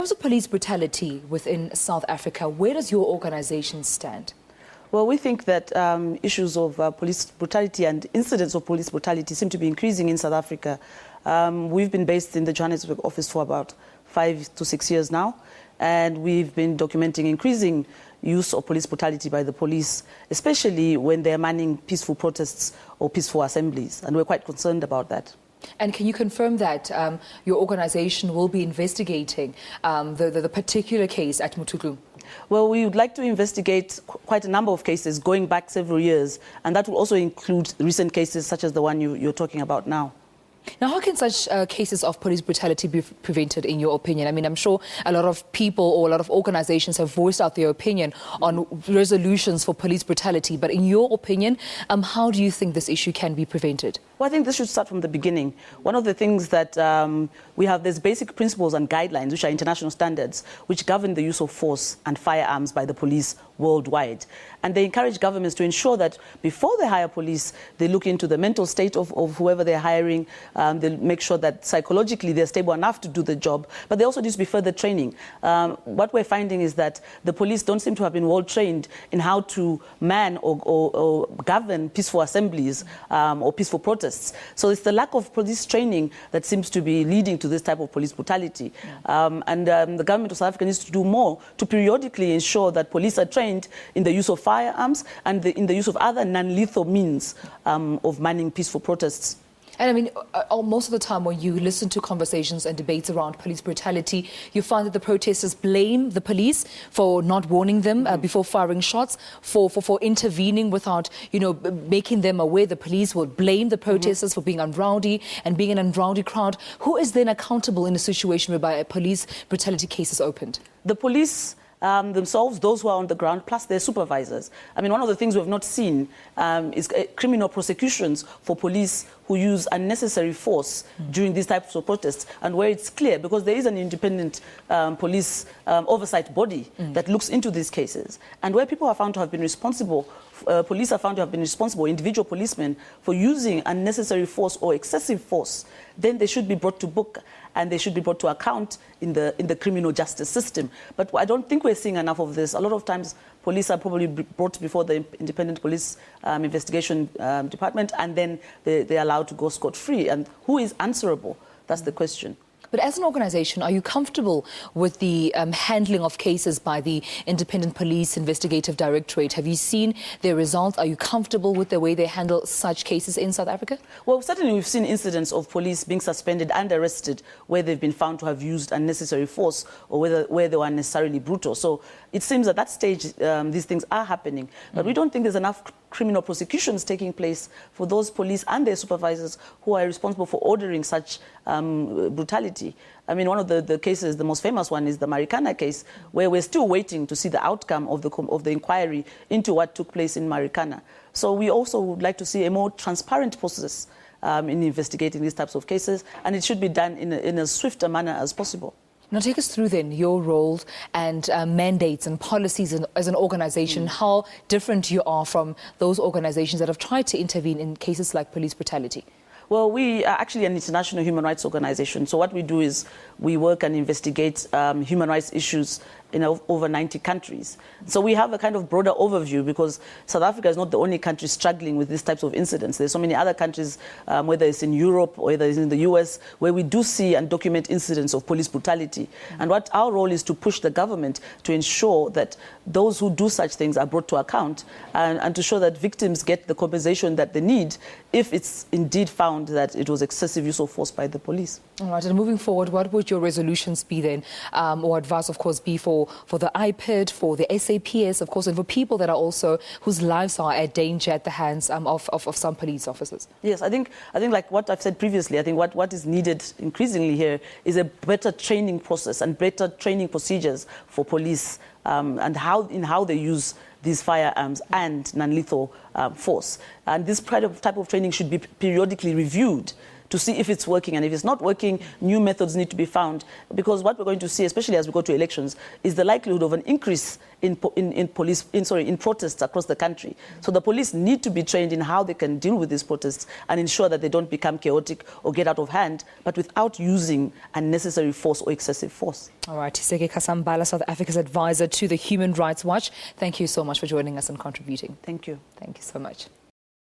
terms of police brutality within South Africa, where does your organization stand? Well, we think that issues of police brutality and incidents of police brutality seem to be increasing in South Africa. We've been based in the Johannesburg office for about 5 to 6 years now, and we've been documenting increasing use of police brutality by the police, especially when they're manning peaceful protests or peaceful assemblies, and we're quite concerned about that. And can you confirm that your organization will be investigating the particular case at Mothutlung? Well, we would like to investigate quite a number of cases going back several years, and that will also include recent cases such as the one you're talking about now. Now, how can such cases of police brutality be prevented, in your opinion? I mean, I'm sure a lot of people or a lot of organizations have voiced out their opinion on resolutions for police brutality. But in your opinion, how do you think this issue can be prevented? Well, I think this should start from the beginning. One of the things that we have, there's basic principles and guidelines, which are international standards, which govern the use of force and firearms by the police worldwide. And they encourage governments to ensure that before they hire police, they look into the mental state of whoever they're hiring. They make sure that psychologically they're stable enough to do the job. But there also needs to be further training. What we're finding is that the police don't seem to have been well trained in how to man or govern peaceful assemblies or peaceful protests. So it's the lack of police training that seems to be leading to this type of police brutality. The government of South Africa needs to do more to periodically ensure that police are trained in the use of firearms and in the use of other non-lethal means of manning peaceful protests. And I mean, most of the time when you listen to conversations and debates around police brutality, you find that the protesters blame the police for not warning them before firing shots, for intervening without, making them aware. The police will blame the protesters for being unrowdy and being an unrowdy crowd. Who is then accountable in a situation whereby a police brutality case is opened? The police themselves, those who are on the ground, plus their supervisors. I mean, one of the things we've not seen is criminal prosecutions for police who use unnecessary force during these types of protests, and where it's clear, because there is an independent police oversight body that looks into these cases, and where people are found to have been responsible, police are found to have been responsible, individual policemen, for using unnecessary force or excessive force, then they should be brought to book and they should be brought to account in the criminal justice system. But I don't think we're seeing enough of this. A lot of times police are probably brought before the independent police investigation department, and then they're allowed to go scot-free. And who is answerable? That's the question. But as an organization, are you comfortable with the handling of cases by the Independent Police Investigative Directorate? Have you seen their results? Are you comfortable with the way they handle such cases in South Africa? Well, certainly we've seen incidents of police being suspended and arrested where they've been found to have used unnecessary force or where they were unnecessarily brutal. So it seems at that stage these things are happening. But we don't think there's enough criminal prosecutions taking place for those police and their supervisors who are responsible for ordering such brutality. I mean, one of the cases, the most famous one, is the Marikana case, where we're still waiting to see the outcome of the inquiry into what took place in Marikana. So we also would like to see a more transparent process in investigating these types of cases, and it should be done in a swifter manner as possible. Now take us through then your roles and mandates and policies as an organization, how different you are from those organizations that have tried to intervene in cases like police brutality. Well, we are actually an international human rights organization. So what we do is we work and investigate human rights issues in over 90 countries. So we have a kind of broader overview, because South Africa is not the only country struggling with these types of incidents. There's so many other countries, whether it's in Europe or whether it's in the US, where we do see and document incidents of police brutality. And what our role is to push the government to ensure that those who do such things are brought to account, and to show that victims get the compensation that they need if it's indeed found that it was excessive use of force by the police. All right, and moving forward, what would your resolutions be then, or advice, of course, be for the IPID, for the SAPS, of course, and for people that are also, whose lives are at danger at the hands of some police officers? Yes, I think like what I've said previously, I think what is needed increasingly here is a better training process and better training procedures for police, and how they use these firearms and non-lethal force. And this type of training should be periodically reviewed to see if it's working. And if it's not working, new methods need to be found. Because what we're going to see, especially as we go to elections, is the likelihood of an increase in protests across the country. So the police need to be trained in how they can deal with these protests and ensure that they don't become chaotic or get out of hand, but without using unnecessary force or excessive force. All right, Tiseke Kasambala, South Africa's advisor to the Human Rights Watch. Thank you so much for joining us and contributing. Thank you. Thank you so much.